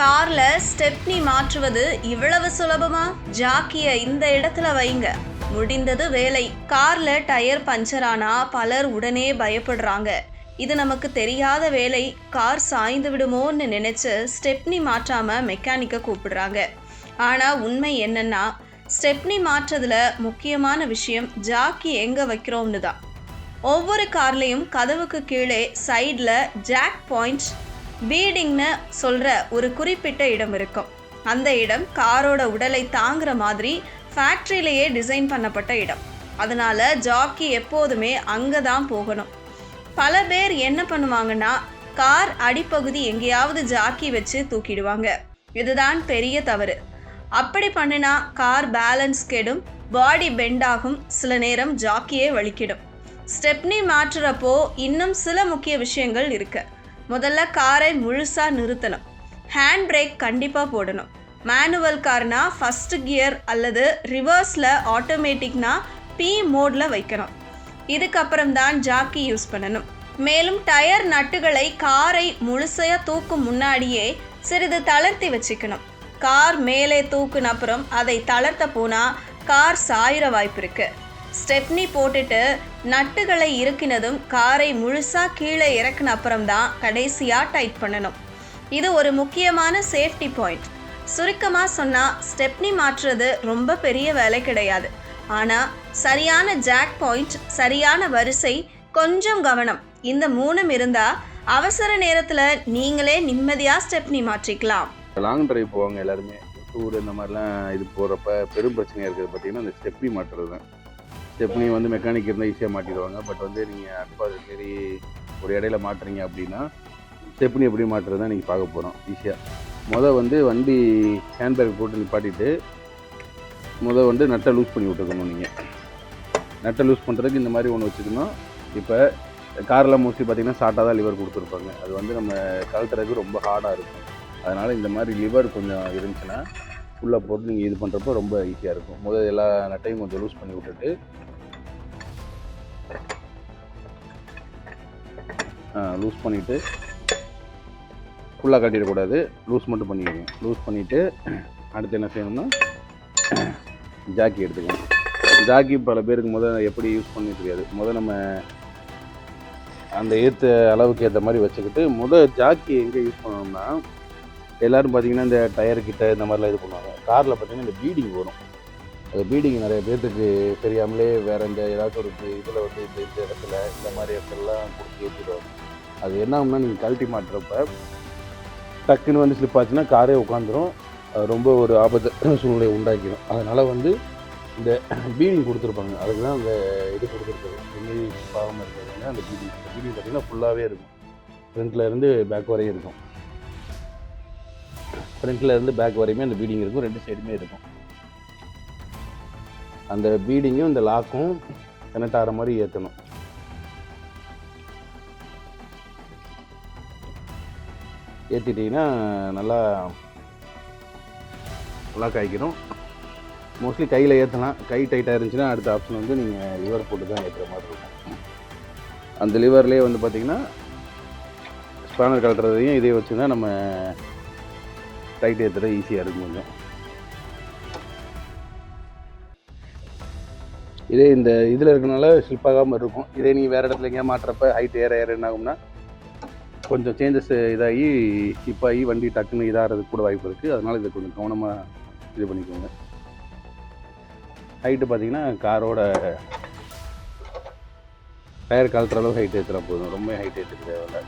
கார்ல ஸ்டெப்னி மாற்றுவது இவ்வளவு சுலபமா? ஜாக்கிய இந்த இடத்துல வைங்க, முடிந்தது வேலை. கார்ல டயர் பஞ்சர் ஆனா பலர் உடனே பயப்படுறாங்க. இது நமக்கு தெரியாத வேலை, கார் சாய்ந்து விடுமோன்னு நினைச்சு ஸ்டெப்னி மாற்றாம மெக்கானிக்க கூப்பிடுறாங்க. ஆனா உண்மை என்னன்னா, ஸ்டெப்னி மாற்றதுல முக்கியமான விஷயம் ஜாக்கி எங்க வைக்கிறோம்னு தான். ஒவ்வொரு கார்லையும் கதவுக்கு கீழே சைட்ல ஜாக் பாயிண்ட் பீடிங்னு சொல்ற ஒரு குறிப்பிட்ட இடம் இருக்கும். அந்த இடம் காரோட உடலை தாங்குற மாதிரி ஃபேக்டரியிலேயே டிசைன் பண்ணப்பட்ட இடம். அதனால ஜாக்கி எப்போதுமே அங்கே தான் போகணும். பல பேர் என்ன பண்ணுவாங்கன்னா, கார் அடிப்பகுதி எங்கேயாவது ஜாக்கி வச்சு தூக்கிடுவாங்க. இதுதான் பெரிய தவறு. அப்படி பண்ணினா கார் பேலன்ஸ் கெடும், பாடி பெண்ட் ஆகும், சில நேரம் ஜாக்கியே வலிக்கிடும். ஸ்டெப்னி மாற்றுறப்போ இன்னும் சில முக்கிய விஷயங்கள் இருக்கு. முதல்ல காரை முழுசா நிறுத்தணும். ஹேண்ட் பிரேக் கண்டிப்பாக போடணும். மேனுவல் கார்னா ஃபர்ஸ்ட் கியர் அல்லது ரிவர்ஸில், ஆட்டோமேட்டிக்னா பி மோடில் வைக்கணும். இதுக்கப்புறம் தான் ஜாக்கி யூஸ் பண்ணணும். மேலும் டயர் நட்டுகளை காரை முழுசையாக தூக்கும் முன்னாடியே சிறிது தளர்த்தி வச்சுக்கணும். கார் மேலே தூக்குன அப்புறம் அதை தளர்த்த போனால் கார் சாயிற வாய்ப்பு இருக்கு. ஸ்டெப்னி போட்டுட்டு நட்டுகளை இறுக்கினதும் காரை முழுசா கீழே இறக்குன அப்புறம் தான் கடைசியாக டைட் பண்ணணும். இது ஒரு முக்கியமான சேஃப்டி பாயிண்ட். சுருக்கமாக சொன்னால், ஸ்டெப்னி மாற்றுறது ரொம்ப பெரிய வேலை கிடையாது. ஆனால் சரியான ஜாக் பாயிண்ட், சரியான வரிசை, கொஞ்சம் கவனம், இந்த மூணும் இருந்தால் அவசர நேரத்தில் நீங்களே நிம்மதியாக ஸ்டெப்னி மாற்றிக்கலாம். லாங் டிரைவ் போவாங்க எல்லாருமே, டூர் இந்த மாதிரிலாம் இது போகிறப்ப பெரும் பிரச்சனையாக இருக்குது பார்த்தீங்கன்னா இந்த ஸ்டெப்னி மாட்டுறது தான். ஸ்டெப்னி வந்து மெக்கானிக் இருந்தால் ஈஸியாக மாட்டிடுவாங்க. பட் வந்து நீங்கள் அடுப்பாது சரி ஒரு இடையில மாட்டுறீங்க அப்படின்னா ஸ்டெப்னி எப்படி மாட்டுறது தான் நீங்கள் பார்க்க போகிறோம் ஈஸியாக. வந்து வண்டி ஹேண்ட்பேக் போட்டு நிப்பாட்டிட்டு வந்து நட்டை லூஸ் பண்ணி விட்டுக்கணும். நீங்கள் நட்டை லூஸ் பண்ணுறதுக்கு இந்த மாதிரி ஒன்று வச்சுக்கணும். இப்போ காரில் மோஸ்ட்லி பார்த்திங்கன்னா ஷார்ட்டாக தான் லிவர் கொடுத்துருப்பாங்க. அது வந்து நம்ம கழட்டுறதுக்கு ரொம்ப ஹார்டாக இருக்கும். அதனால் இந்த மாதிரி லிவர் கொஞ்சம் இருந்துச்சுன்னா ஃபுல்லாக போட்டு நீங்கள் இது பண்ணுறப்போ ரொம்ப ஈஸியாக இருக்கும். எல்லா நட்டையும் கொஞ்சம் லூஸ் பண்ணி விட்டுட்டு லூஸ் பண்ணிவிட்டு ஃபுல்லாக கட்டிடக்கூடாது, லூஸ் மட்டும் பண்ணிக்கணும். லூஸ் பண்ணிவிட்டு அடுத்து என்ன செய்யணும்னா ஜாக்கி எடுத்துக்கணும். ஜாக்கி பல பேருக்கு எப்படி யூஸ் பண்ணி தெரியாது. நம்ம அந்த ஏற்ற அளவுக்கு ஏற்ற மாதிரி வச்சுக்கிட்டு ஜாக்கி எங்கே யூஸ் பண்ணணும்னா, எல்லோரும் பார்த்திங்கன்னா இந்த டயர்கிட்ட இந்த மாதிரிலாம் இது பண்ணுவாங்க. காரில் பார்த்திங்கன்னா இந்த பீடிங் வரும். அந்த பீடிங் நிறைய பேர்த்துக்கு தெரியாமலே வேறு இந்த ஏதாச்சும் ஒரு இதில் வந்து இந்த இடத்துல இந்த மாதிரி இடத்துலலாம் கொடுத்து ஏற்றிடுவாங்க. அது என்ன ஆகும்னா, நீங்கள் கழட்டி மாட்டுறப்ப டக்குன்னு வந்து ஸ்லிப் ஆச்சுன்னா காரே உட்காந்துரும். ரொம்ப ஒரு ஆபத்து சூழ்நிலை உண்டாக்கிடும். அதனால் வந்து இந்த பீடிங் கொடுத்துருப்பாங்க. அதுக்கு தான் அந்த இது கொடுத்துருப்பாங்க. எங்கேயும் பாவமாக இருக்கிறதுங்க அந்த பீடிங் பார்த்திங்கன்னா ஃபுல்லாகவே இருக்கும். ஃப்ரண்ட்டில் இருந்து பேக் வரையும் இருக்கும். ஃப்ரண்ட்டில் இருந்து பேக் வரையுமே அந்த பீடிங் இருக்கும். ரெண்டு சைடுமே இருக்கும். அந்த பீடிங்கும் இந்த லாக்கும் கனெக்ட் ஆகிற மாதிரி ஏற்றணும். ஏற்றிட்டிங்கன்னா நல்லா காய்க்கணும். மோஸ்ட்லி கையில் ஏற்றலாம். கை டைட்டாக இருந்துச்சுன்னா அடுத்த ஆப்ஷன் வந்து நீங்கள் லிவர் போட்டு தான் ஏற்றுற மாதிரி இருக்கும். அந்த லிவர்லேயே வந்து பார்த்திங்கன்னா ஸ்பேனர் கலட்டுறதையும் இதே வச்சு தான் நம்ம டைட் ஏற்றுறது ஈஸியாக இருக்கும். கொஞ்சம் இதே இந்த இதில் இருக்கனால ஸ்லிப் ஆகாமல் இருக்கும். இதே நீங்கள் வேறு இடத்துல எங்கேயா மாட்டுறப்ப ஹைட் ஏற என்ன ஆகும்னா கொஞ்சம் சேஞ்சஸ் இதாகி ஸ்லிப்பாகி வண்டி டக்குன்னு இதாகிறதுக்கு கூட வாய்ப்பு இருக்குது. அதனால் இதை கொஞ்சம் கவனமாக இது பண்ணிக்கோங்க. ஹைட்டு பார்த்திங்கன்னா காரோட டயர் கழட்டுற அளவு ஹைட் ஏற்றுறா போதும். ரொம்ப ஹைட் ஏற்றுக்க தேவையில்லை.